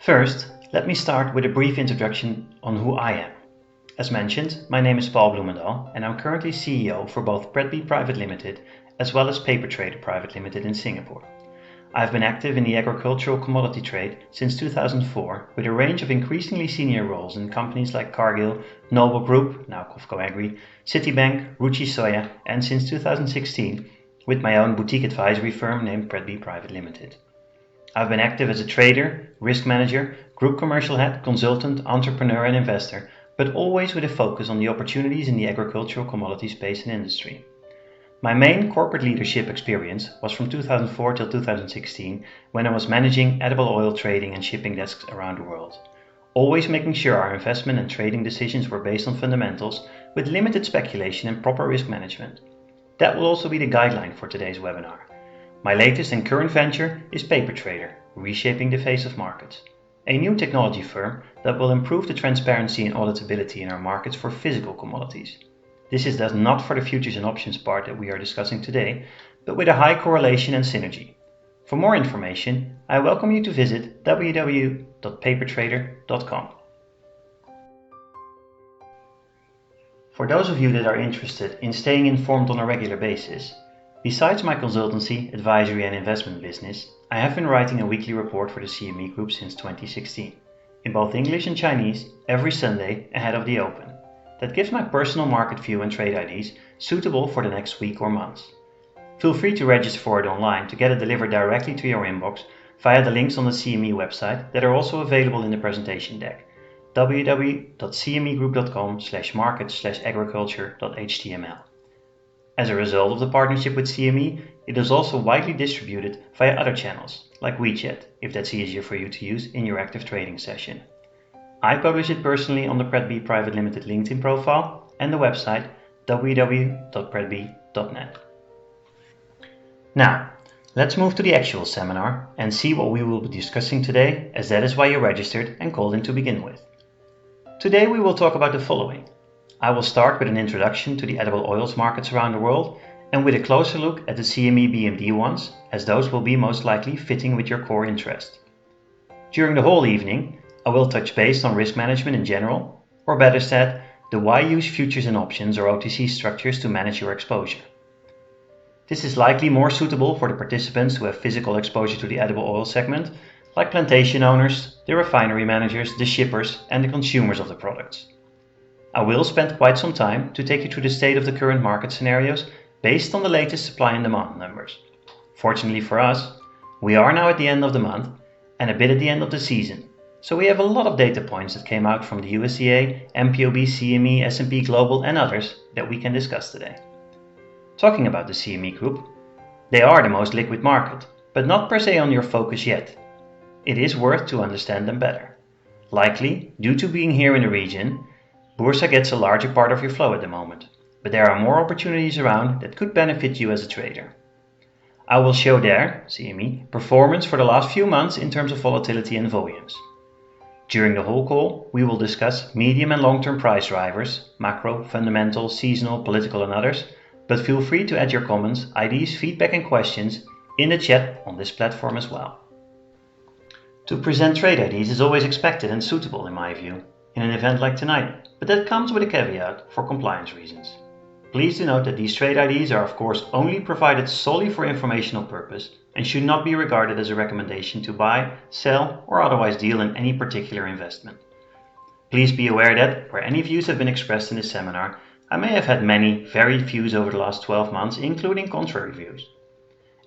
First, let me start with a brief introduction on who I am. As mentioned, my name is Paul Bloemendaal and I'm currently CEO for both PRETB Pte Ltd as well as Paper Trader Pte Ltd in Singapore. I've been active in the agricultural commodity trade since 2004 with a range of increasingly senior roles in companies like Cargill, Noble Group, now Cofco Agri, Citibank, Ruchi Soya, and since 2016 with my own boutique advisory firm named PRETB Pte Ltd. I've been active as a trader, risk manager, group commercial head, consultant, entrepreneur and investor, but always with a focus on the opportunities in the agricultural commodity space and industry. My main corporate leadership experience was from 2004 till 2016 when I was managing edible oil trading and shipping desks around the world, always making sure our investment and trading decisions were based on fundamentals with limited speculation and proper risk management. That will also be the guideline for today's webinar. My latest and current venture is Paper Trader, reshaping the face of markets, a new technology firm that will improve the transparency and auditability in our markets for physical commodities. This is thus not for the futures and options part that we are discussing today, but with a high correlation and synergy. For more information, I welcome you to visit www.papertrader.com. For those of you that are interested in staying informed on a regular basis, besides my consultancy, advisory and investment business, I have been writing a weekly report for the CME Group since 2016, in both English and Chinese, every Sunday ahead of the open. That gives my personal market view and trade IDs suitable for the next week or months. Feel free to register for it online to get it delivered directly to your inbox via the links on the CME website that are also available in the presentation deck, www.cmegroup.com/market/agriculture.html. As a result of the partnership with CME, it is also widely distributed via other channels, like WeChat, if that's easier for you to use in your active trading session. I publish it personally on the PRETB Pte Ltd LinkedIn profile and the website www.pretb.net. Now, let's move to the actual seminar and see what we will be discussing today, as that is why you registered and called in to begin with. Today we will talk about the following. I will start with an introduction to the edible oils markets around the world and with a closer look at the CME BMD ones, as those will be most likely fitting with your core interest. During the whole evening, I will touch base on risk management in general, or better said, the why use futures and options or OTC structures to manage your exposure. This is likely more suitable for the participants who have physical exposure to the edible oil segment, like plantation owners, the refinery managers, the shippers and the consumers of the products. I will spend quite some time to take you through the state of the current market scenarios based on the latest supply and demand numbers. Fortunately for us, we are now at the end of the month and a bit at the end of the season. So we have a lot of data points that came out from the USDA, MPOB, CME, S&P Global and others that we can discuss today. Talking about the CME Group, they are the most liquid market, but not per se on your focus yet. It is worth to understand them better. Likely, due to being here in the region, Bursa gets a larger part of your flow at the moment, but there are more opportunities around that could benefit you as a trader. I will show their, CME, performance for the last few months in terms of volatility and volumes. During the whole call, we will discuss medium and long-term price drivers, macro, fundamental, seasonal, political and others, but feel free to add your comments, IDs, feedback and questions in the chat on this platform as well. To present trade IDs is always expected and suitable in my view, in an event like tonight, but that comes with a caveat for compliance reasons. Please do note that these trade IDs are of course only provided solely for informational purpose and should not be regarded as a recommendation to buy, sell or otherwise deal in any particular investment. Please be aware that where any views have been expressed in this seminar, I may have had many varied views over the last 12 months, including contrary views.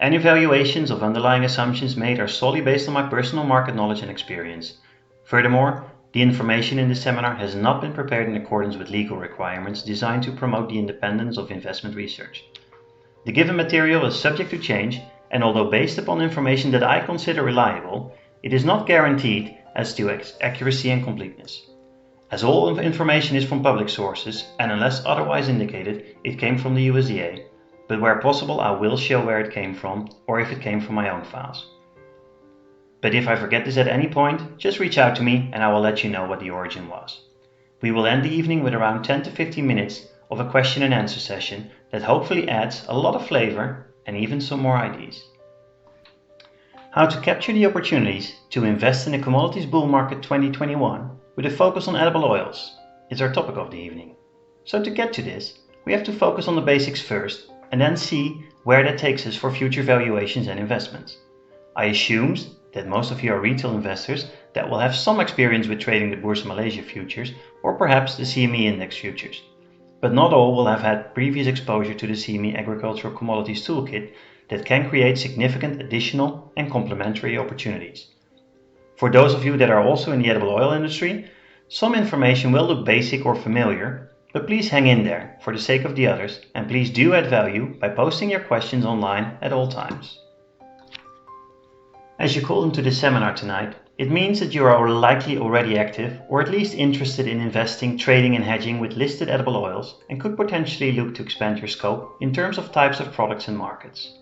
Any evaluations of underlying assumptions made are solely based on my personal market knowledge and experience. Furthermore, the information in this seminar has not been prepared in accordance with legal requirements designed to promote the independence of investment research. The given material is subject to change, and although based upon information that I consider reliable, it is not guaranteed as to its accuracy and completeness. As all information is from public sources, and unless otherwise indicated, it came from the USDA, but where possible I will show where it came from, or if it came from my own files. But if I forget this at any point, just reach out to me and I will let you know what the origin was. We will end the evening with around 10 to 15 minutes of a question and answer session that hopefully adds a lot of flavor and even some more ideas. How to capture the opportunities to invest in the commodities bull market 2021 with a focus on edible oils is our topic of the evening. So to get to this, we have to focus on the basics first and then see where that takes us for future valuations and investments. I assumed that most of you are retail investors that will have some experience with trading the Bourse Malaysia futures or perhaps the CME index futures. But not all will have had previous exposure to the CME Agricultural Commodities Toolkit that can create significant additional and complementary opportunities. For those of you that are also in the edible oil industry, some information will look basic or familiar, but please hang in there for the sake of the others, and please do add value by posting your questions online at all times. As you called into this seminar tonight, it means that you are likely already active or at least interested in investing, trading and hedging with listed edible oils and could potentially look to expand your scope in terms of types of products and markets.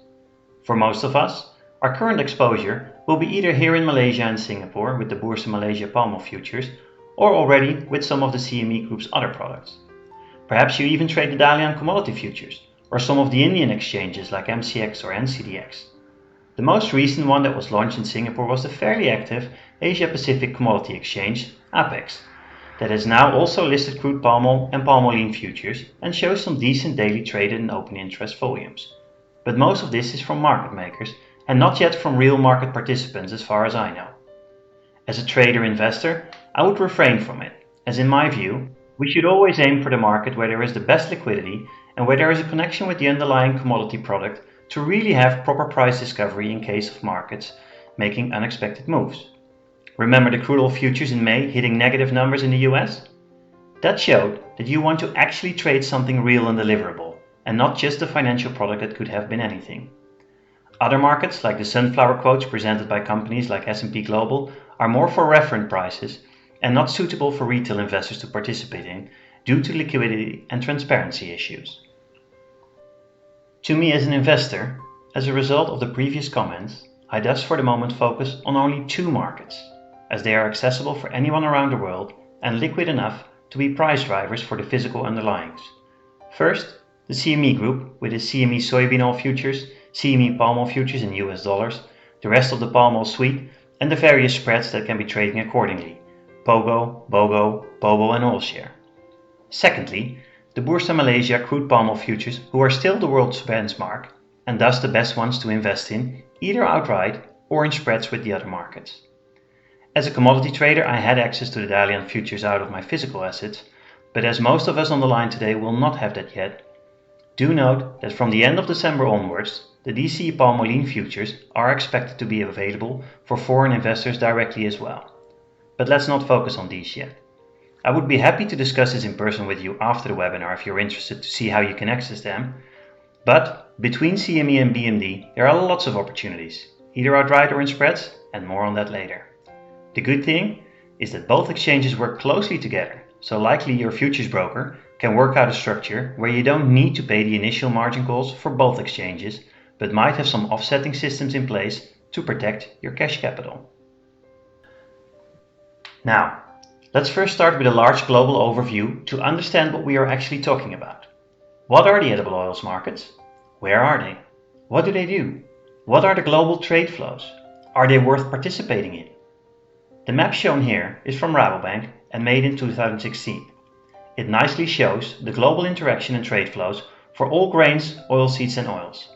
For most of us, our current exposure will be either here in Malaysia and Singapore with the Bourse Malaysia palm oil futures or already with some of the CME Group's other products. Perhaps you even trade the Dalian commodity futures or some of the Indian exchanges like MCX or NCDX. The most recent one that was launched in Singapore was the fairly active Asia Pacific Commodity Exchange, APEX, that has now also listed crude palm oil and palmoline futures and shows some decent daily traded and open interest volumes. But most of this is from market makers and not yet from real market participants as far as I know. As a trader investor, I would refrain from it, as in my view, we should always aim for the market where there is the best liquidity and where there is a connection with the underlying commodity product to really have proper price discovery in case of markets making unexpected moves. Remember the crude oil futures in May hitting negative numbers in the US? That showed that you want to actually trade something real and deliverable, and not just a financial product that could have been anything. Other markets, like the sunflower quotes presented by companies like S&P Global, are more for reference prices and not suitable for retail investors to participate in due to liquidity and transparency issues. To me as an investor, as a result of the previous comments, I thus for the moment focus on only two markets, as they are accessible for anyone around the world and liquid enough to be price drivers for the physical underlyings. First, the CME Group with its CME soybean oil futures, CME palm oil futures in US dollars, the rest of the palm oil suite, and the various spreads that can be trading accordingly, POGO, BOGO, POBO and Oil Share. Secondly, the Bursa Malaysia crude palm oil futures, who are still the world's benchmark and thus the best ones to invest in, either outright or in spreads with the other markets. As a commodity trader, I had access to the Dalian futures out of my physical assets, but as most of us on the line today will not have that yet, do note that from the end of December onwards, the DCE palmoline futures are expected to be available for foreign investors directly as well. But let's not focus on these yet. I would be happy to discuss this in person with you after the webinar if you're interested to see how you can access them. But between CME and BMD, there are lots of opportunities, either outright or in spreads, and more on that later. The good thing is that both exchanges work closely together, so likely your futures broker can work out a structure where you don't need to pay the initial margin calls for both exchanges, but might have some offsetting systems in place to protect your cash capital. Now, let's first start with a large global overview to understand what we are actually talking about. What are the edible oils markets? Where are they? What do they do? What are the global trade flows? Are they worth participating in? The map shown here is from Rabobank and made in 2016. It nicely shows the global interaction and trade flows for all grains, oilseeds and oils.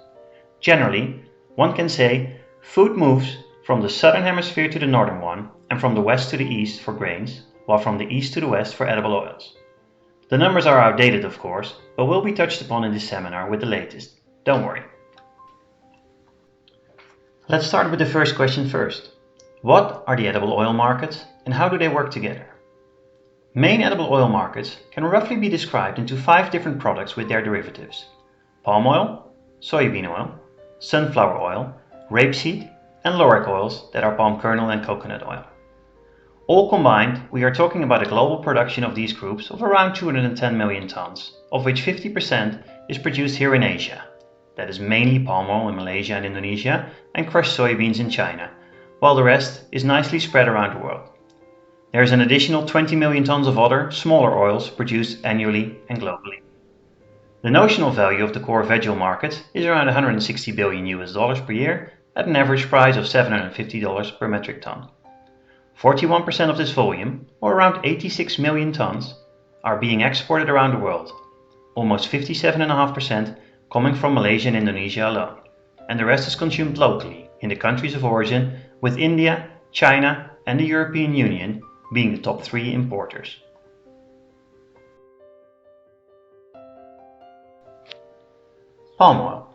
Generally, one can say food moves from the southern hemisphere to the northern one and from the west to the east for grains, while from the east to the west for edible oils. The numbers are outdated of course, but will be touched upon in this seminar with the latest. Don't worry. Let's start with the first question first. What are the edible oil markets and how do they work together? Main edible oil markets can roughly be described into 5 different products with their derivatives: palm oil, soybean oil, sunflower oil, rapeseed, and lauric oils that are palm kernel and coconut oil. All combined, we are talking about a global production of these groups of around 210 million tons, of which 50% is produced here in Asia. That is mainly palm oil in Malaysia and Indonesia and crushed soybeans in China, while the rest is nicely spread around the world. There is an additional 20 million tons of other, smaller oils produced annually and globally. The notional value of the core veg oil market is around 160 billion US dollars per year, at an average price of $750 per metric ton. 41% of this volume, or around 86 million tons, are being exported around the world, almost 57.5% coming from Malaysia and Indonesia alone, and the rest is consumed locally in the countries of origin, with India, China and the European Union being the top 3 importers. Palm oil,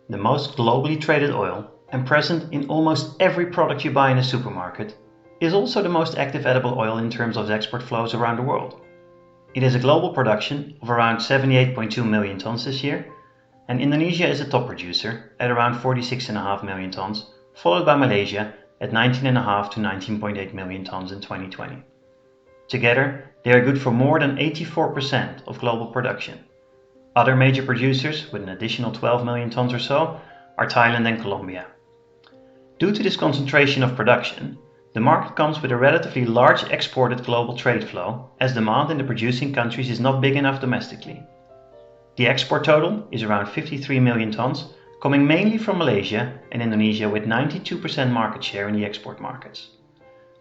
the most globally traded oil and present in almost every product you buy in a supermarket, is also the most active edible oil in terms of export flows around the world. It has a global production of around 78.2 million tons this year, and Indonesia is the top producer at around 46.5 million tons, followed by Malaysia at 19.5 to 19.8 million tons in 2020. Together, they are good for more than 84% of global production. Other major producers, with an additional 12 million tons or so, are Thailand and Colombia. Due to this concentration of production, the market comes with a relatively large exported global trade flow, as demand in the producing countries is not big enough domestically. The export total is around 53 million tons, coming mainly from Malaysia and Indonesia with 92% market share in the export markets.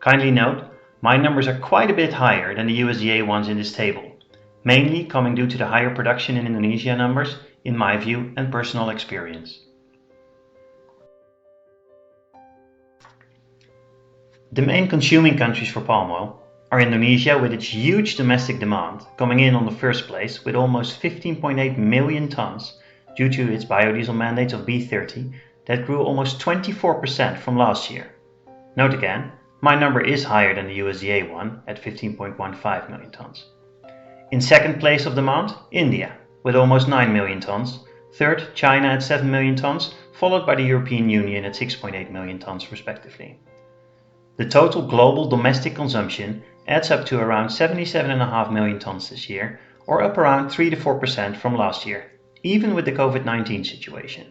Kindly note, my numbers are quite a bit higher than the USDA ones in this table, mainly coming due to the higher production in Indonesia numbers, in my view and personal experience. The main consuming countries for palm oil are Indonesia with its huge domestic demand, coming in on the first place with almost 15.8 million tons due to its biodiesel mandates of B30 that grew almost 24% from last year. Note again, my number is higher than the USDA one at 15.15 million tons. In second place of demand, India with almost 9 million tons, third China at 7 million tons, followed by the European Union at 6.8 million tons respectively. The total global domestic consumption adds up to around 77.5 million tons this year, or up around 3 to 4% from last year, even with the COVID-19 situation.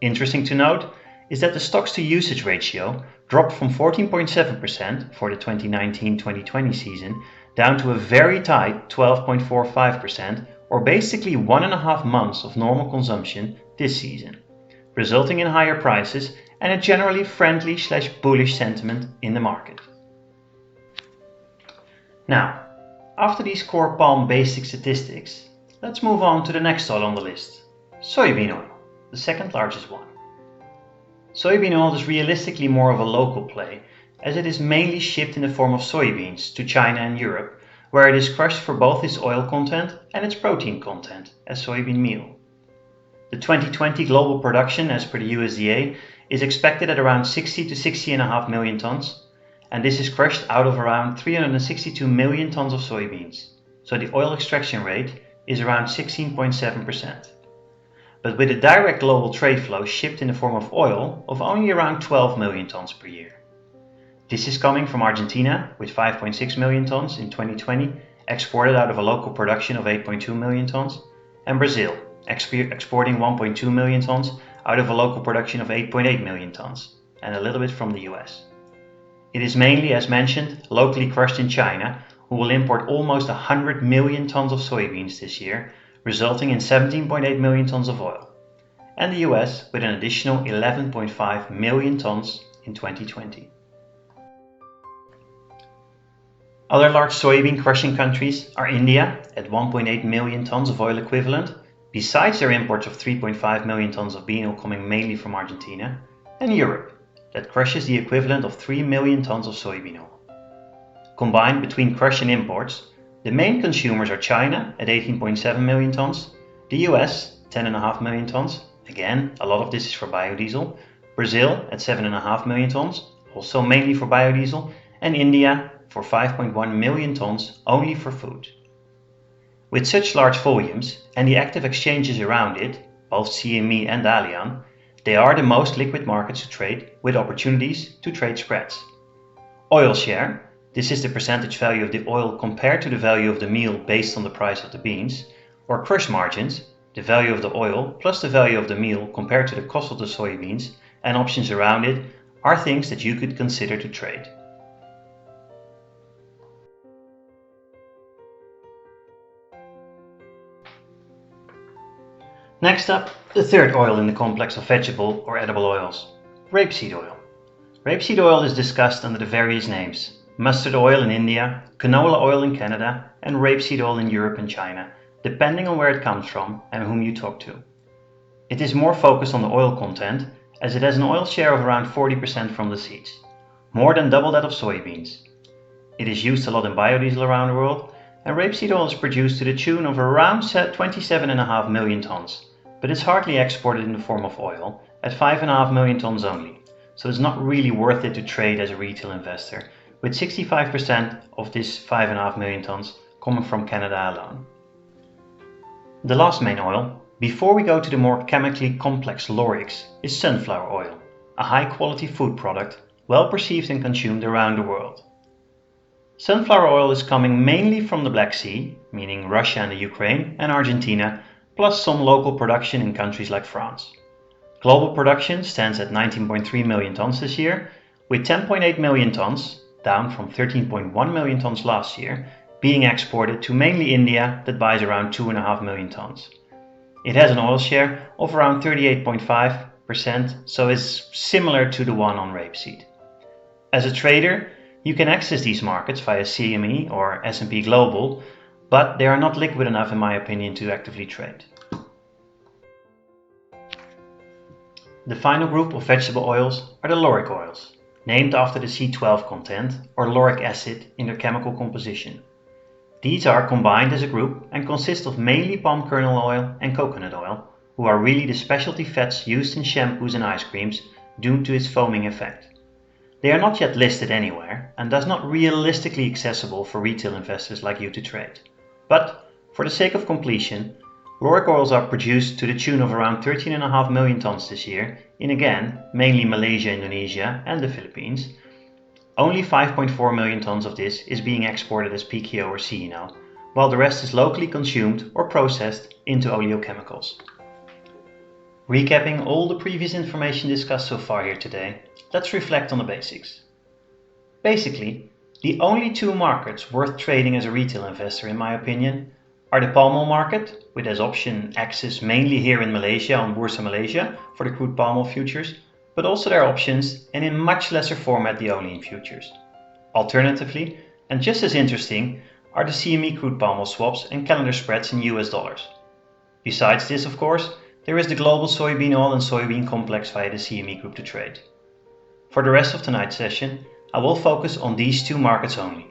Interesting to note is that the stocks to usage ratio dropped from 14.7% for the 2019-2020 season down to a very tight 12.45%, or basically 1.5 months of normal consumption this season, resulting in higher prices and a generally friendly/bullish sentiment in the market. Now, after these core palm basic statistics, let's move on to the next oil on the list, soybean oil, the second largest one. Soybean oil is realistically more of a local play, as it is mainly shipped in the form of soybeans to China and Europe, where it is crushed for both its oil content and its protein content as soybean meal. The 2020 global production, as per the USDA, is expected at around 60 to 60.5 million tons, and this is crushed out of around 362 million tons of soybeans, so the oil extraction rate is around 16.7%. But with a direct global trade flow shipped in the form of oil of only around 12 million tons per year. This is coming from Argentina with 5.6 million tons in 2020, exported out of a local production of 8.2 million tons, and Brazil, exporting 1.2 million tons out of a local production of 8.8 million tons, and a little bit from the US. It is mainly, as mentioned, locally crushed in China, who will import almost 100 million tons of soybeans this year, resulting in 17.8 million tons of oil, and the US with an additional 11.5 million tons in 2020. Other large soybean crushing countries are India at 1.8 million tons of oil equivalent, besides their imports of 3.5 million tons of bean oil coming mainly from Argentina, and Europe, that crushes the equivalent of 3 million tons of soybean oil. Combined between crush and imports, the main consumers are China at 18.7 million tons, the US 10.5 million tons, again a lot of this is for biodiesel, Brazil at 7.5 million tons, also mainly for biodiesel, and India for 5.1 million tons only for food. With such large volumes and the active exchanges around it, both CME and Dalian, they are the most liquid markets to trade, with opportunities to trade spreads. Oil share, this is the percentage value of the oil compared to the value of the meal based on the price of the beans, or crush margins, the value of the oil plus the value of the meal compared to the cost of the soybeans, and options around it, are things that you could consider to trade. Next up, the third oil in the complex of vegetable or edible oils, Rapeseed oil. Rapeseed oil is discussed under the various names: mustard oil in India, canola oil in Canada, and rapeseed oil in Europe and China, depending on where it comes from and whom you talk to. It is more focused on the oil content, as it has an oil share of around 40% from the seeds, more than double that of soybeans. It is used a lot in biodiesel around the world, and rapeseed oil is produced to the tune of around 27.5 million tons, but it's hardly exported in the form of oil, at 5.5 million tons only, so it's not really worth it to trade as a retail investor, with 65% of this 5.5 million tons coming from Canada alone. The last main oil, before we go to the more chemically complex laurics, is sunflower oil, a high quality food product, well perceived and consumed around the world. Sunflower oil is coming mainly from the Black Sea, meaning Russia and the Ukraine, and Argentina, plus some local production in countries like France. Global production stands at 19.3 million tons this year, with 10.8 million tons, down from 13.1 million tons last year, being exported to mainly India, that buys around 2.5 million tons. It has an oil share of around 38.5%, so is similar to the one on rapeseed. As a trader, you can access these markets via CME or S&P Global, but they are not liquid enough in my opinion to actively trade. The final group of vegetable oils are the lauric oils, named after the C12 content or lauric acid in their chemical composition. These are combined as a group and consist of mainly palm kernel oil and coconut oil, who are really the specialty fats used in shampoos and ice creams due to its foaming effect. They are not yet listed anywhere and thus not realistically accessible for retail investors like you to trade. But for the sake of completion, lauric oils are produced to the tune of around 13.5 million tons this year in again mainly Malaysia, Indonesia and the Philippines. Only 5.4 million tons of this is being exported as PKO or CNO, while the rest is locally consumed or processed into oleochemicals. Recapping all the previous information discussed so far here today, let's reflect on the basics. Basically, the only two markets worth trading as a retail investor in my opinion are the palm oil market, with as option access mainly here in Malaysia on Bursa Malaysia for the crude palm oil futures, but also their options and in much lesser format the olein futures. Alternatively, and just as interesting, are the CME crude palm oil swaps and calendar spreads in US dollars. Besides this, of course, there is the global soybean oil and soybean complex via the CME Group to trade. For the rest of tonight's session, I will focus on these two markets only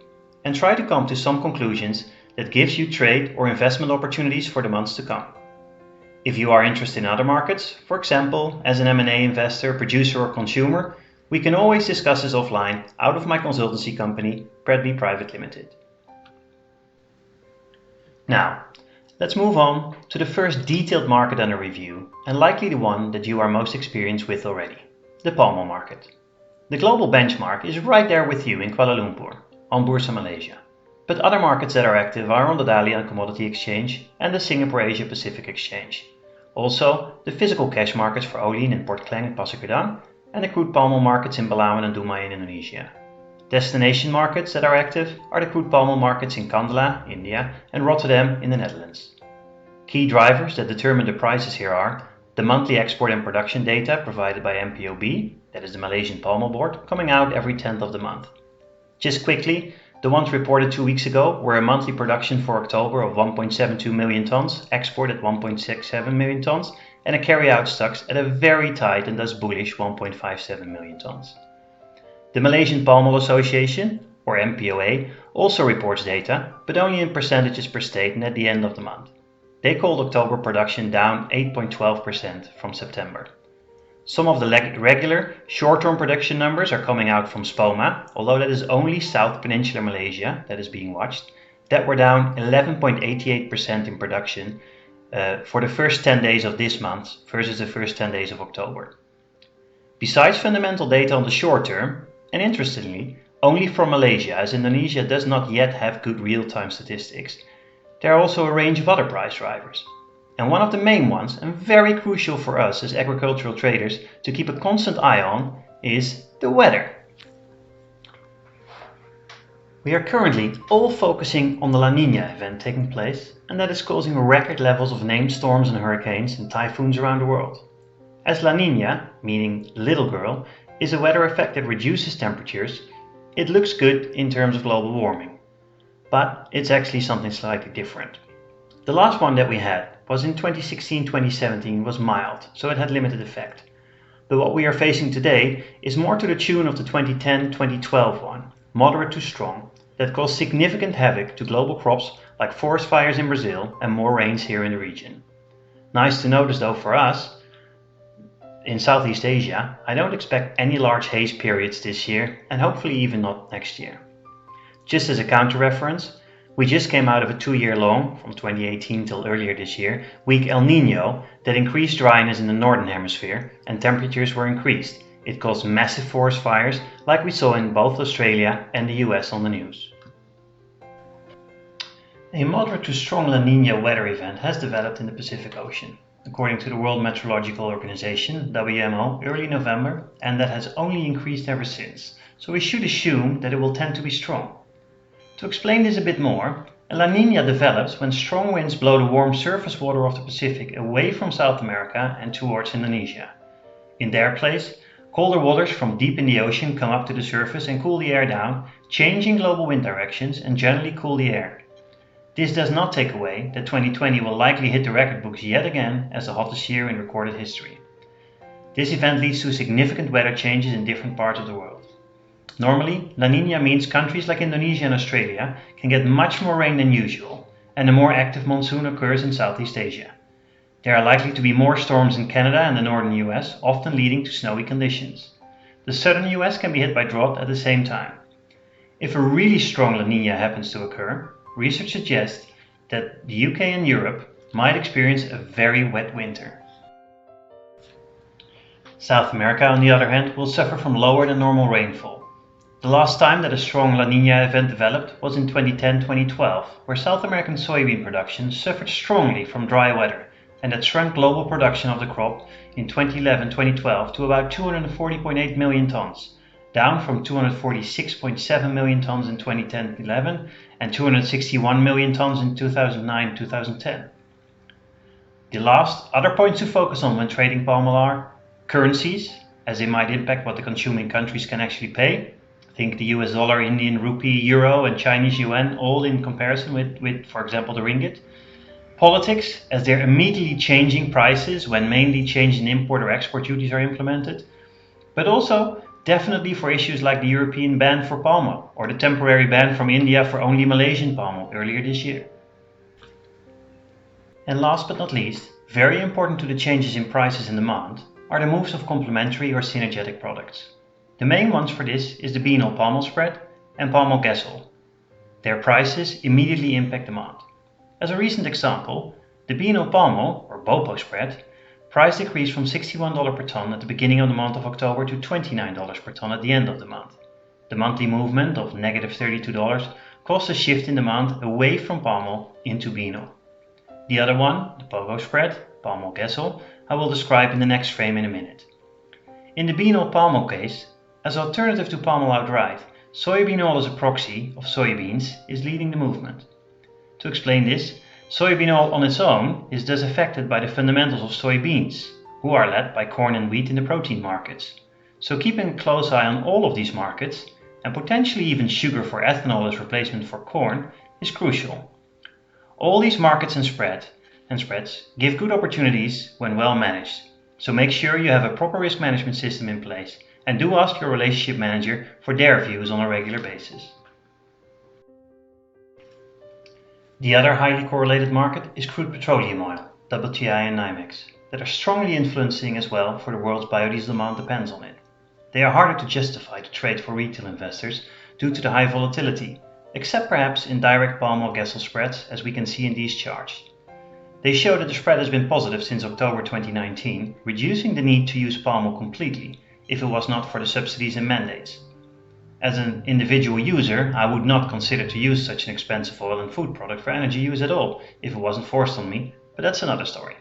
and try to come to some conclusions that gives you trade or investment opportunities for the months to come. If you are interested in other markets, for example as an M&A investor, producer or consumer, we can always discuss this offline out of my consultancy company PRETB Pte Ltd. Now, let's move on to the first detailed market under review and likely the one that you are most experienced with already, the palm oil market. The global benchmark is right there with you in Kuala Lumpur, on Bursa Malaysia. But other markets that are active are on the Dalian Commodity Exchange and the Singapore Asia Pacific Exchange. Also, the physical cash markets for olein in Port Klang and Pasir Gudang, and the crude palm oil markets in Belawan and Dumai in Indonesia. Destination markets that are active are the crude palm oil markets in Kandla, India, and Rotterdam in the Netherlands. Key drivers that determine the prices here are the monthly export and production data provided by MPOB, that is the Malaysian Palm Oil Board, coming out every 10th of the month. Just quickly, the ones reported 2 weeks ago were a monthly production for October of 1.72 million tons, export at 1.67 million tons, and a carry-out stocks at a very tight and thus bullish 1.57 million tons. The Malaysian Palm Oil Association, or MPOA, also reports data, but only in percentages per state and at the end of the month. They called October production down 8.12% from September. Some of the regular short-term production numbers are coming out from SPOMA, although that is only South Peninsular Malaysia that is being watched, that were down 11.88% in production for the first 10 days of this month versus the first 10 days of October. Besides fundamental data on the short term, and interestingly, only from Malaysia, as Indonesia does not yet have good real-time statistics, there are also a range of other price drivers. And one of the main ones, and very crucial for us as agricultural traders to keep a constant eye on, is the weather. We are currently all focusing on the La Niña event taking place, and that is causing record levels of named storms and hurricanes and typhoons around the world. As La Niña, meaning little girl, is a weather effect that reduces temperatures, it looks good in terms of global warming. But it's actually something slightly different. The last one that we had was in 2016-2017 was mild, so it had limited effect. But what we are facing today is more to the tune of the 2010-2012 one, moderate to strong, that caused significant havoc to global crops like forest fires in Brazil and more rains here in the region. Nice to notice though for us, in Southeast Asia, I don't expect any large haze periods this year and hopefully even not next year. Just as a counter reference, we just came out of a 2-year long, from 2018 till earlier this year, weak El Niño that increased dryness in the northern hemisphere and temperatures were increased. It caused massive forest fires like we saw in both Australia and the US on the news. A moderate to strong La Niña weather event has developed in the Pacific Ocean, according to the World Meteorological Organization, WMO, early November, and that has only increased ever since, so we should assume that it will tend to be strong. To explain this a bit more, a La Niña develops when strong winds blow the warm surface water of the Pacific away from South America and towards Indonesia. In their place, colder waters from deep in the ocean come up to the surface and cool the air down, changing global wind directions and generally cool the air. This does not take away that 2020 will likely hit the record books yet again as the hottest year in recorded history. This event leads to significant weather changes in different parts of the world. Normally, La Niña means countries like Indonesia and Australia can get much more rain than usual, and a more active monsoon occurs in Southeast Asia. There are likely to be more storms in Canada and the northern US, often leading to snowy conditions. The southern US can be hit by drought at the same time. If a really strong La Niña happens to occur, research suggests that the UK and Europe might experience a very wet winter. South America, on the other hand, will suffer from lower than normal rainfall. The last time that a strong La Niña event developed was in 2010-2012, where South American soybean production suffered strongly from dry weather, and that shrunk global production of the crop in 2011-2012 to about 240.8 million tons, down from 246.7 million tons in 2010-11 and 261 million tons in 2009-2010. The last other points to focus on when trading palm oil are currencies, as they might impact what the consuming countries can actually pay. Think the US dollar, Indian rupee, euro and Chinese yuan, all in comparison with, for example, the ringgit. Politics, as they're immediately changing prices when mainly change in import or export duties are implemented. But also, definitely for issues like the European ban for palm oil or the temporary ban from India for only Malaysian palm oil earlier this year. And last but not least, very important to the changes in prices and demand are the moves of complementary or synergetic products. The main ones for this is the bean oil palm oil spread and palm oil gas oil. Their prices immediately impact demand. As a recent example, the bean oil palm oil, or BOPO spread, price decreased from $61 per ton at the beginning of the month of October to $29 per ton at the end of the month. The monthly movement of negative $32 caused a shift in demand away from palm oil into bean oil. The other one, the POGO spread, palm oil gas oil, I will describe in the next frame in a minute. In the bean oil palm oil case, as an alternative to palm oil outright, soybean oil as a proxy of soybeans is leading the movement. To explain this, soybean oil on its own is thus affected by the fundamentals of soybeans, who are led by corn and wheat in the protein markets. So keeping a close eye on all of these markets, and potentially even sugar for ethanol as replacement for corn, is crucial. All these markets and spreads give good opportunities when well managed, so make sure you have a proper risk management system in place and do ask your relationship manager for their views on a regular basis. The other highly correlated market is crude petroleum oil, WTI and NYMEX, that are strongly influencing as well, for the world's biodiesel demand depends on it. They are harder to justify to trade for retail investors due to the high volatility, except perhaps in direct palm oil gas oil spreads, as we can see in these charts. They show that the spread has been positive since October 2019, reducing the need to use palm oil completely if it was not for the subsidies and mandates. As an individual user, I would not consider to use such an expensive oil and food product for energy use at all if it wasn't forced on me, but that's another story.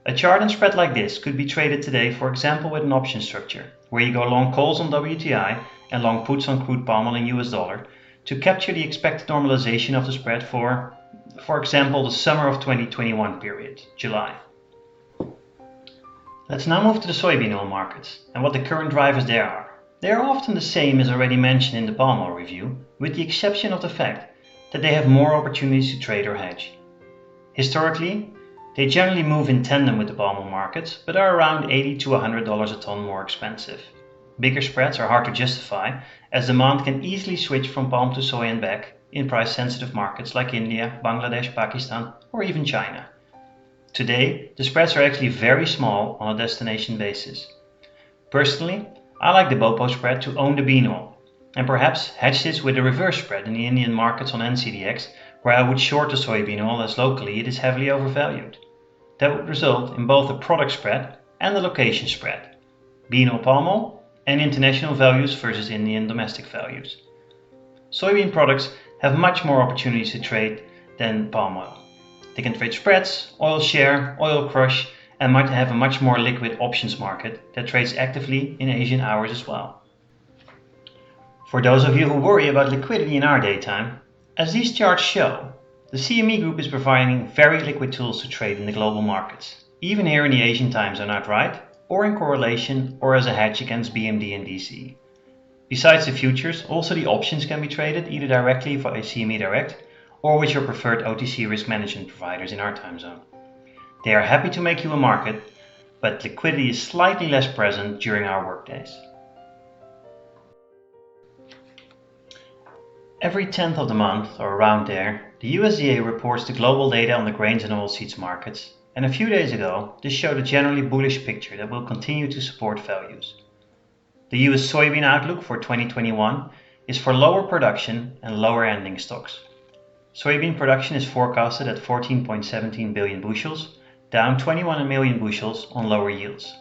A chart and spread like this could be traded today, for example, with an option structure, where you go long calls on WTI and long puts on crude palm oil in US dollar to capture the expected normalization of the spread for example, the summer of 2021 period, July. Let's now move to the soybean oil markets and what the current drivers there are. They are often the same as already mentioned in the palm oil review, with the exception of the fact that they have more opportunities to trade or hedge. Historically, they generally move in tandem with the palm oil markets, but are around $80 to $100 a ton more expensive. Bigger spreads are hard to justify, as demand can easily switch from palm to soy and back in price-sensitive markets like India, Bangladesh, Pakistan, or even China. Today, the spreads are actually very small on a destination basis. Personally, I like the BOPO spread to own the bean oil, and perhaps hedge this with a reverse spread in the Indian markets on NCDX, where I would short the soybean oil as locally it is heavily overvalued. That would result in both the product spread and the location spread, bean oil palm oil and international values versus Indian domestic values. Soybean products have much more opportunities to trade than palm oil. They can trade spreads, oil share, oil crush, and might have a much more liquid options market that trades actively in Asian hours as well. For those of you who worry about liquidity in our daytime, as these charts show, the CME Group is providing very liquid tools to trade in the global markets, even here in the Asian time zone outright, or in correlation or as a hedge against BMD and DC. Besides the futures, also the options can be traded either directly via CME Direct or with your preferred OTC risk management providers in our time zone. They are happy to make you a market, but liquidity is slightly less present during our workdays. Every 10th of the month, or around there, the USDA reports the global data on the grains and oilseeds markets, and a few days ago this showed a generally bullish picture that will continue to support values. The US soybean outlook for 2021 is for lower production and lower ending stocks. Soybean production is forecasted at 14.17 billion bushels, down 21 million bushels on lower yields.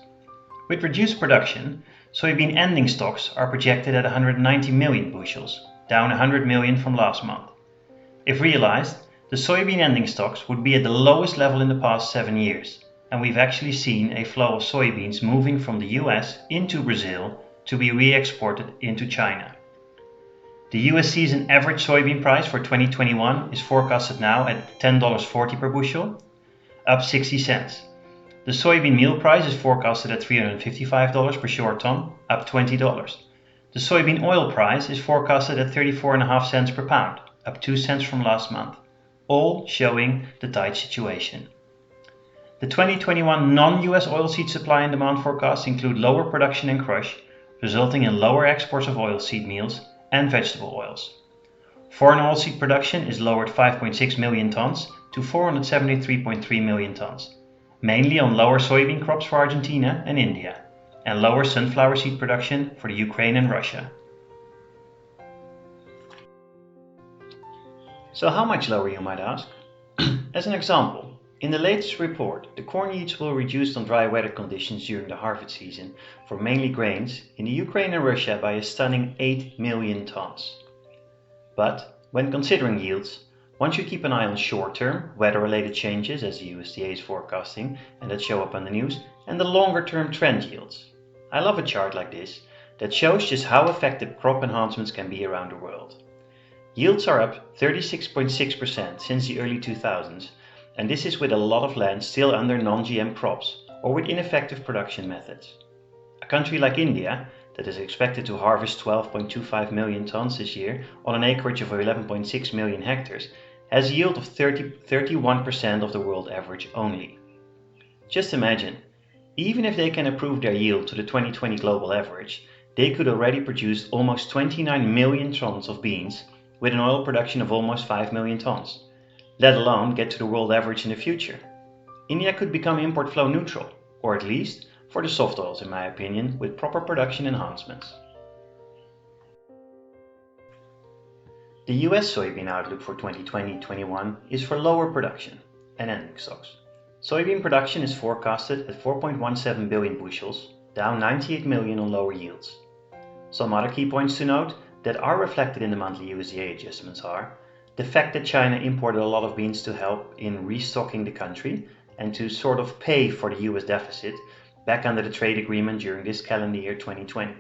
With reduced production, soybean ending stocks are projected at 190 million bushels, down 100 million from last month. If realized, the soybean ending stocks would be at the lowest level in the past 7 years, and we've actually seen a flow of soybeans moving from the US into Brazil to be re-exported into China. The US season average soybean price for 2021 is forecasted now at $10.40 per bushel, up 60 cents. The soybean meal price is forecasted at $355 per short ton, up $20. The soybean oil price is forecasted at 34.5 cents per pound, up 2 cents from last month, all showing the tight situation. The 2021 non-US oilseed supply and demand forecasts include lower production and crush, resulting in lower exports of oilseed meals and vegetable oils. Foreign oilseed production is lowered 5.6 million tons to 473.3 million tons, mainly on lower soybean crops for Argentina and India, and lower sunflower seed production for the Ukraine and Russia. So how much lower, you might ask? As an example, in the latest report, the corn yields will reduce on dry weather conditions during the harvest season for mainly grains in the Ukraine and Russia by a stunning 8 million tons. But when considering yields, one should keep an eye on short-term, weather-related changes as the USDA is forecasting and that show up on the news, and the longer-term trend yields. I love a chart like this that shows just how effective crop enhancements can be around the world. Yields are up 36.6% since the early 2000s, and this is with a lot of land still under non-GM crops or with ineffective production methods. A country like India, that is expected to harvest 12.25 million tons this year on an acreage of 11.6 million hectares, has a yield of 31% of the world average only. Just imagine, even if they can improve their yield to the 2020 global average, they could already produce almost 29 million tons of beans with an oil production of almost 5 million tons, let alone get to the world average in the future. India could become import flow neutral, or at least for the soft oils in my opinion, with proper production enhancements. The US soybean outlook for 2020-21 is for lower production and ending stocks. Soybean production is forecasted at 4.17 billion bushels, down 98 million on lower yields. Some other key points to note that are reflected in the monthly USDA adjustments are the fact that China imported a lot of beans to help in restocking the country and to sort of pay for the US deficit back under the trade agreement during this calendar year 2020.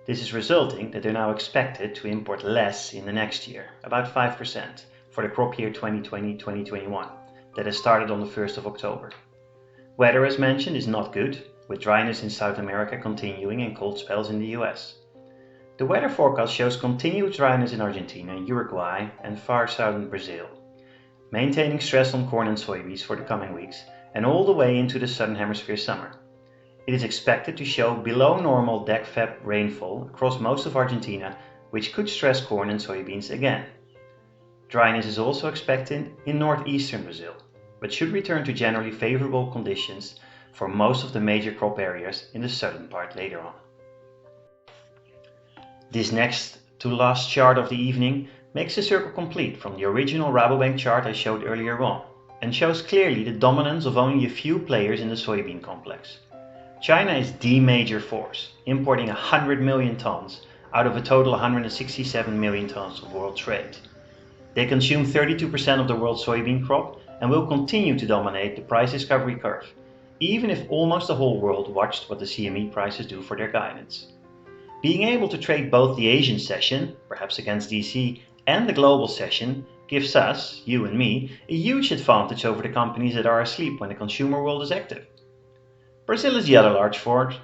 This is resulting that they're now expected to import less in the next year, about 5%, for the crop year 2020-2021, that has started on the 1st of October. Weather, as mentioned, is not good, with dryness in South America continuing and cold spells in the US. The weather forecast shows continued dryness in Argentina, Uruguay and far southern Brazil, maintaining stress on corn and soybeans for the coming weeks and all the way into the southern hemisphere summer. It is expected to show below normal DEC-Feb rainfall across most of Argentina, which could stress corn and soybeans again. Dryness is also expected in northeastern Brazil, but should return to generally favorable conditions for most of the major crop areas in the southern part later on. This next to last chart of the evening makes the circle complete from the original Rabobank chart I showed earlier on, and shows clearly the dominance of only a few players in the soybean complex. China is the major force, importing 100 million tons out of a total 167 million tons of world trade. They consume 32% of the world's soybean crop and will continue to dominate the price discovery curve, even if almost the whole world watched what the CME prices do for their guidance. Being able to trade both the Asian session, perhaps against DC, and the global session gives us, you and me, a huge advantage over the companies that are asleep when the consumer world is active. Brazil is the other large force.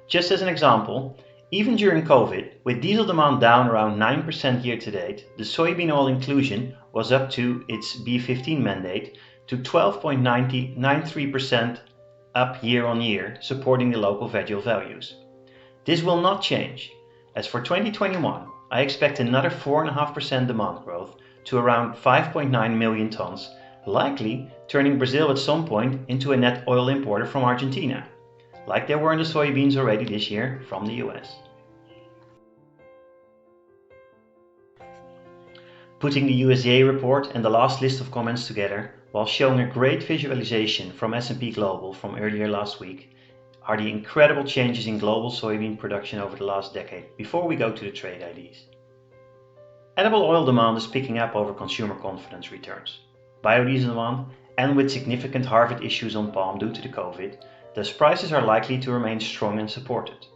Just as an example, even during COVID, with diesel demand down around 9% year to date, the soybean oil inclusion was up to its B15 mandate to 12.93% up year on year, supporting the local veg oil values. This will not change, as for 2021 I expect another 4.5% demand growth to around 5.9 million tons, likely turning Brazil at some point into a net oil importer from Argentina, like they were in the soybeans already this year from the US. Putting the USDA report and the last list of comments together, while showing a great visualization from S&P Global from earlier last week, are the incredible changes in global soybean production over the last decade before we go to the trade IDs. Edible oil demand is picking up over consumer confidence returns. Biodiesel demand, and with significant harvest issues on palm due to the COVID, thus prices are likely to remain strong and supported.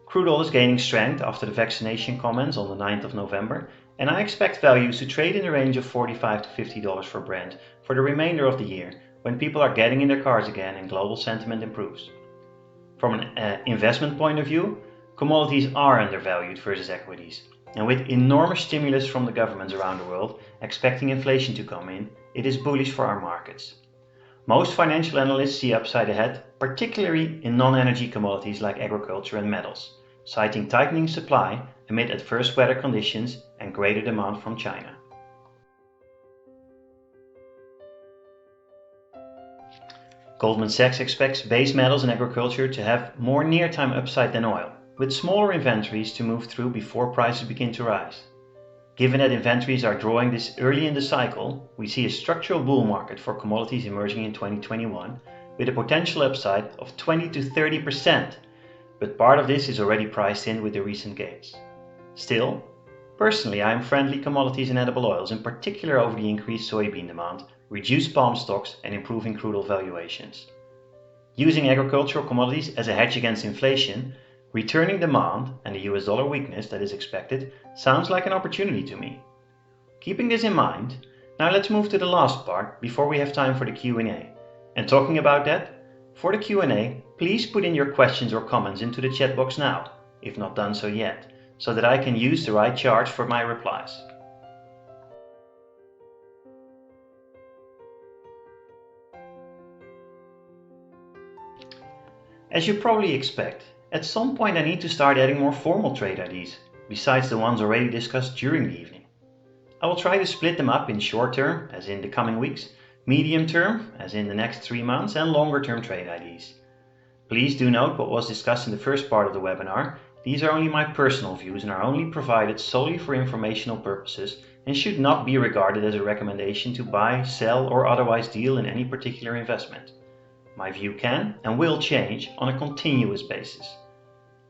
Crude oil is gaining strength after the vaccination comments on the 9th of November, and I expect values to trade in the range of $45 to $50 for Brent for the remainder of the year when people are getting in their cars again and global sentiment improves. From an investment point of view, commodities are undervalued versus equities, and with enormous stimulus from the governments around the world expecting inflation to come in, it is bullish for our markets. Most financial analysts see upside ahead, particularly in non-energy commodities like agriculture and metals, citing tightening supply amid adverse weather conditions and greater demand from China. Goldman Sachs expects base metals and agriculture to have more near-time upside than oil, with smaller inventories to move through before prices begin to rise. Given that inventories are drawing this early in the cycle, we see a structural bull market for commodities emerging in 2021 with a potential upside of 20 to 30%, but part of this is already priced in with the recent gains. Still, personally I am friendly commodities and edible oils, in particular over the increased soybean demand, reduced palm stocks and improving crude oil valuations. Using agricultural commodities as a hedge against inflation, returning demand and the US dollar weakness that is expected sounds like an opportunity to me. Keeping this in mind, now let's move to the last part before we have time for the Q&A. And talking about that, for the Q&A, please put in your questions or comments into the chat box now, if not done so yet, so that I can use the right charts for my replies. As you probably expect, at some point I need to start adding more formal trade IDs, besides the ones already discussed during the evening. I will try to split them up in short term, as in the coming weeks, medium term, as in the next 3 months, and longer term trade IDs. Please do note what was discussed in the first part of the webinar. These are only my personal views and are only provided solely for informational purposes and should not be regarded as a recommendation to buy, sell, or otherwise deal in any particular investment. My view can and will change on a continuous basis.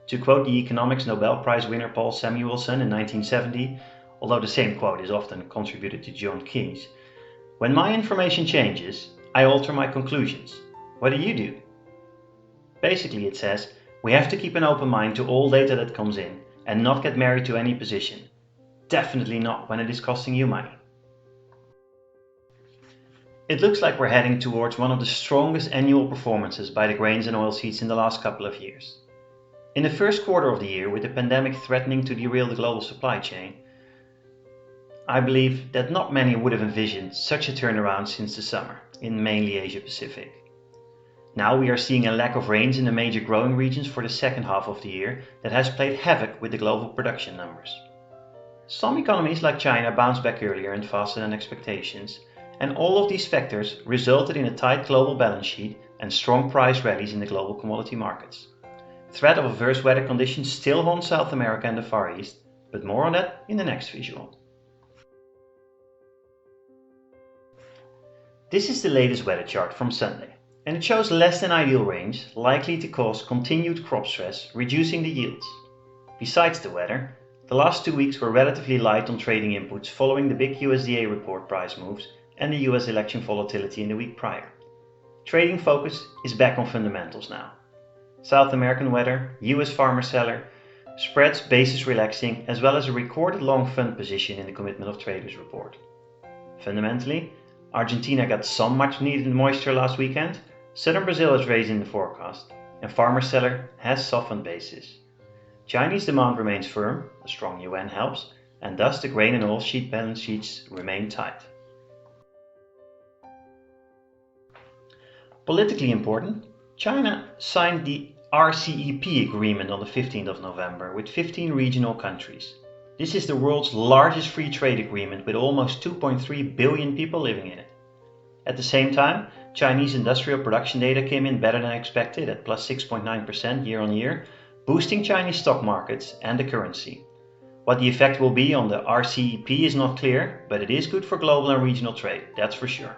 To quote the economics Nobel Prize winner Paul Samuelson in 1970, although the same quote is often contributed to John Keynes, "When my information changes, I alter my conclusions. What do you do?" Basically it says, we have to keep an open mind to all data that comes in and not get married to any position. Definitely not when it is costing you money. It looks like we're heading towards one of the strongest annual performances by the grains and oilseeds in the last couple of years. In the first quarter of the year, with the pandemic threatening to derail the global supply chain, I believe that not many would have envisioned such a turnaround since the summer in mainly Asia Pacific. Now we are seeing a lack of rains in the major growing regions for the second half of the year that has played havoc with the global production numbers. Some economies like China bounced back earlier and faster than expectations, and all of these factors resulted in a tight global balance sheet and strong price rallies in the global commodity markets. Threat of adverse weather conditions still haunt South America and the Far East, but more on that in the next visual. This is the latest weather chart from Sunday, and it shows less than ideal rains likely to cause continued crop stress, reducing the yields. Besides the weather, the last 2 weeks were relatively light on trading inputs following the big USDA report price moves and the US election volatility in the week prior. Trading focus is back on fundamentals now. South American weather, US farmer seller, spreads basis relaxing, as well as a recorded long fund position in the commitment of traders report. Fundamentally, Argentina got some much needed moisture last weekend, southern Brazil is raising the forecast, and farmer seller has softened basis. Chinese demand remains firm, a strong yuan helps, and thus the grain and oilseed balance sheets remain tight. Politically important, China signed the RCEP agreement on the 15th of November with 15 regional countries. This is the world's largest free trade agreement with almost 2.3 billion people living in it. At the same time, Chinese industrial production data came in better than expected at plus 6.9% year on year, boosting Chinese stock markets and the currency. What the effect will be on the RCEP is not clear, but it is good for global and regional trade, that's for sure.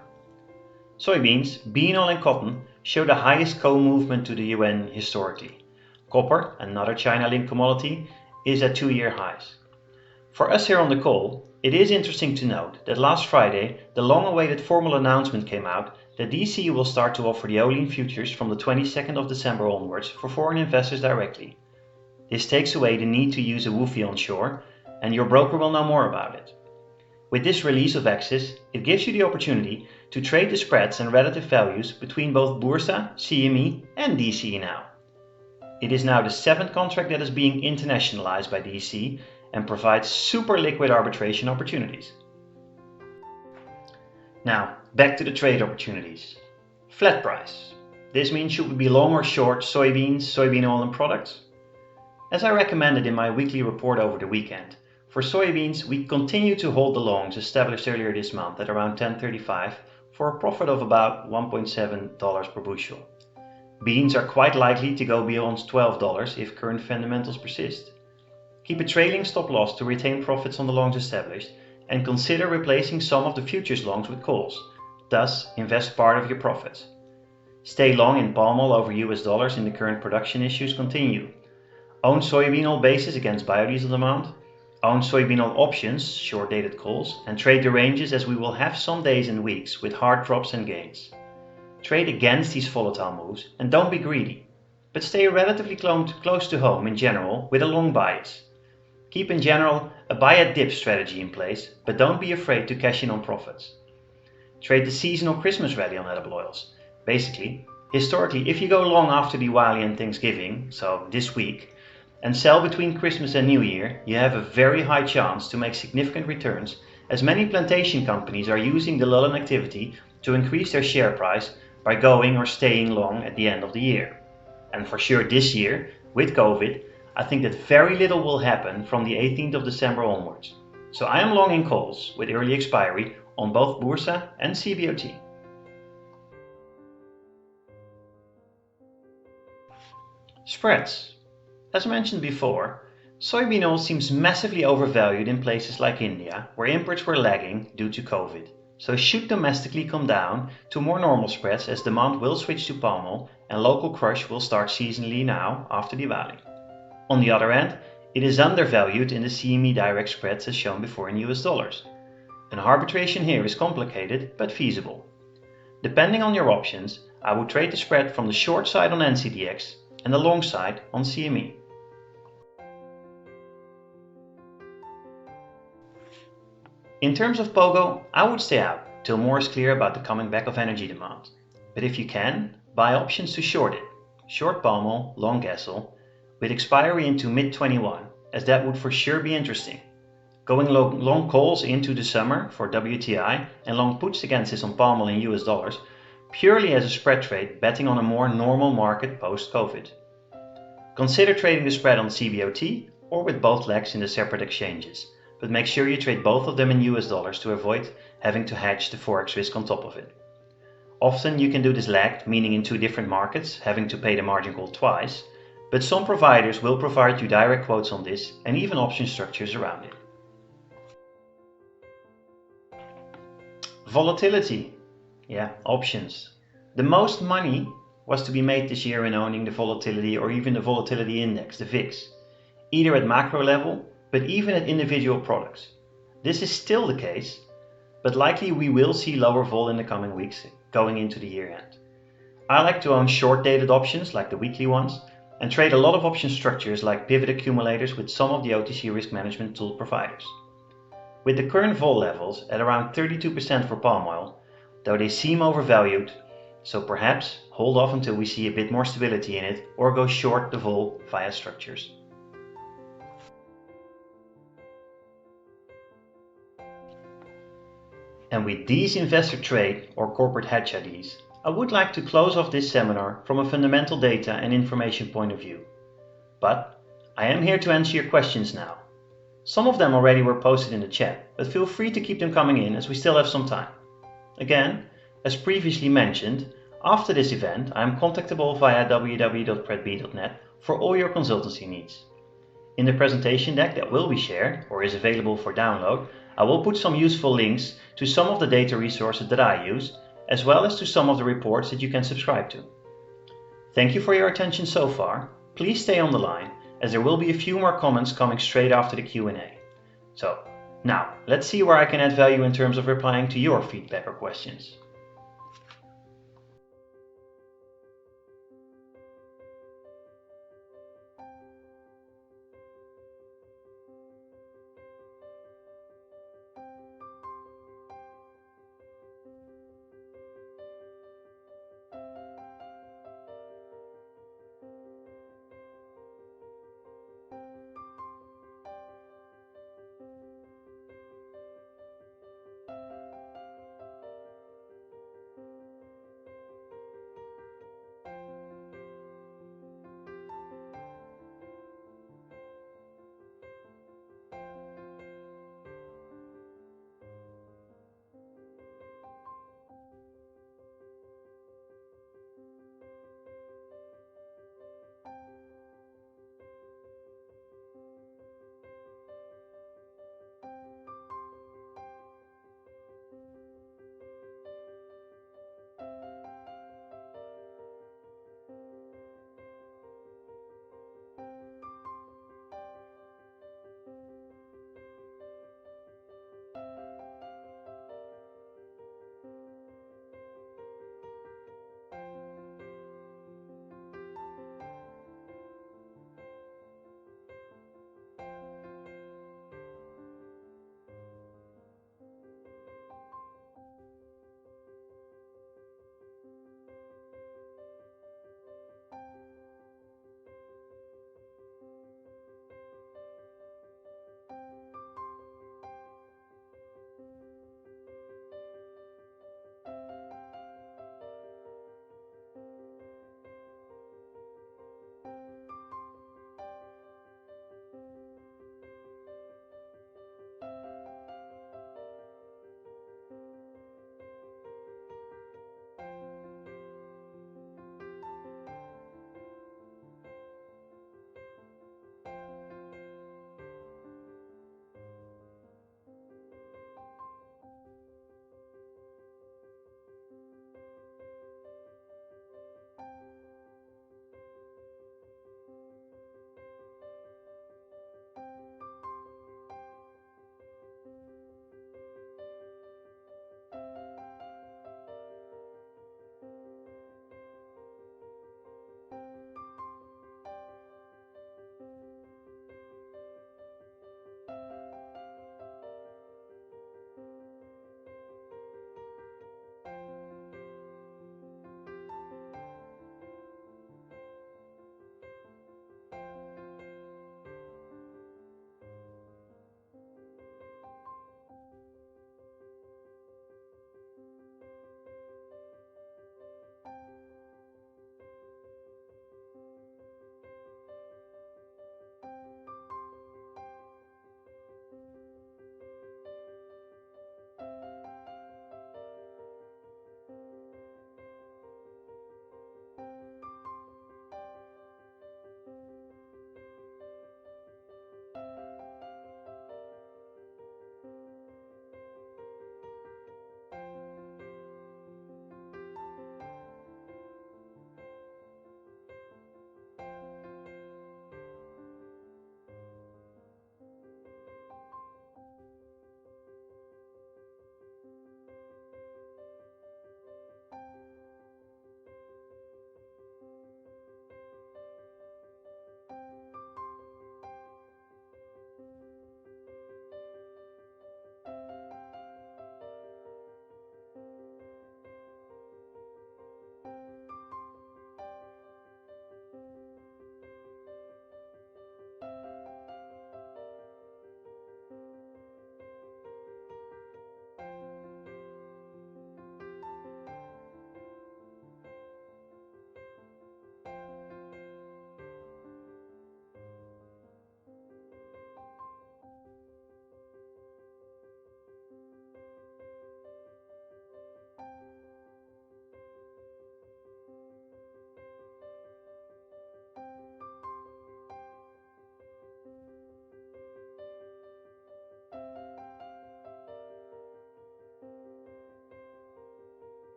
Soybeans, bean oil and cotton show the highest co-movement to the yuan historically. Copper, another China-linked commodity, is at 2-year highs. For us here on the call, it is interesting to note that last Friday the long-awaited formal announcement came out that DC will start to offer the olein futures from the 22nd of December onwards for foreign investors directly. This takes away the need to use a WUFI onshore, and your broker will know more about it. With this release of access, it gives you the opportunity to trade the spreads and relative values between both Bursa, CME and DC now. It is now the 7th contract that is being internationalized by DC and provides super liquid arbitration opportunities. Now, back to the trade opportunities. Flat price. This means should we be long or short soybeans, soybean oil and products? As I recommended in my weekly report over the weekend, for soybeans we continue to hold the longs established earlier this month at around 10.35 for a profit of about $1.7 per bushel. Beans are quite likely to go beyond $12 if current fundamentals persist. Keep a trailing stop loss to retain profits on the longs established and consider replacing some of the futures longs with calls, thus invest part of your profits. Stay long in palm oil over US dollars in the current production issues continue. Own soybean oil basis against biodiesel demand. Own soybean oil options, short dated calls, and trade the ranges as we will have some days and weeks with hard drops and gains. Trade against these volatile moves and don't be greedy, but stay relatively close to home in general with a long bias. Keep in general a buy at dip strategy in place, but don't be afraid to cash in on profits. Trade the seasonal Christmas rally on edible oils. Basically, historically, if you go long after Diwali and Thanksgiving, so this week, and sell between Christmas and New Year, you have a very high chance to make significant returns, as many plantation companies are using the lull in activity to increase their share price by going or staying long at the end of the year. And for sure this year, with COVID, I think that very little will happen from the 18th of December onwards. So I am long in calls with early expiry on both Bursa and CBOT. Spreads. As mentioned before, soybean oil seems massively overvalued in places like India, where imports were lagging due to COVID. So should domestically come down to more normal spreads as demand will switch to palm oil and local crush will start seasonally now after Diwali. On the other hand, it is undervalued in the CME direct spreads as shown before in US dollars. An arbitration here is complicated but feasible. Depending on your options, I would trade the spread from the short side on NCDX and the long side on CME. In terms of Pogo, I would stay out. till more is clear about the coming back of energy demand. But if you can, buy options to short it. Short palm oil, long gas oil, with expiry into mid-21, as that would for sure be interesting. Going long calls into the summer for WTI and long puts against this on palm oil in US dollars, purely as a spread trade betting on a more normal market post-COVID. Consider trading the spread on CBOT or with both legs in the separate exchanges, but make sure you trade both of them in US dollars to avoid having to hedge the forex risk on top of it. Often you can do this lagged, meaning in two different markets, having to pay the margin call twice, but some providers will provide you direct quotes on this and even option structures around it. Volatility. Yeah, options. The most money was to be made this year in owning the volatility or even the volatility index, the VIX, either at macro level, but even at individual products. This is still the case, but likely we will see lower vol in the coming weeks going into the year end. I like to own short dated options like the weekly ones and trade a lot of option structures like pivot accumulators with some of the OTC risk management tool providers. With the current vol levels at around 32% for palm oil, though they seem overvalued, so perhaps hold off until we see a bit more stability in it or go short the vol via structures. And with these investor trade or corporate hedge ideas, I would like to close off this seminar from a fundamental data and information point of view. But I am here to answer your questions now. Some of them already were posted in the chat, but feel free to keep them coming in as we still have some time. Again, as previously mentioned, after this event I am contactable via www.PRETB.net for all your consultancy needs. In the presentation deck that will be shared or is available for download, I will put some useful links to some of the data resources that I use, as well as to some of the reports that you can subscribe to. Thank you for your attention so far. Please stay on the line, as there will be a few more comments coming straight after the Q&A. So, now, let's see where I can add value in terms of replying to your feedback or questions.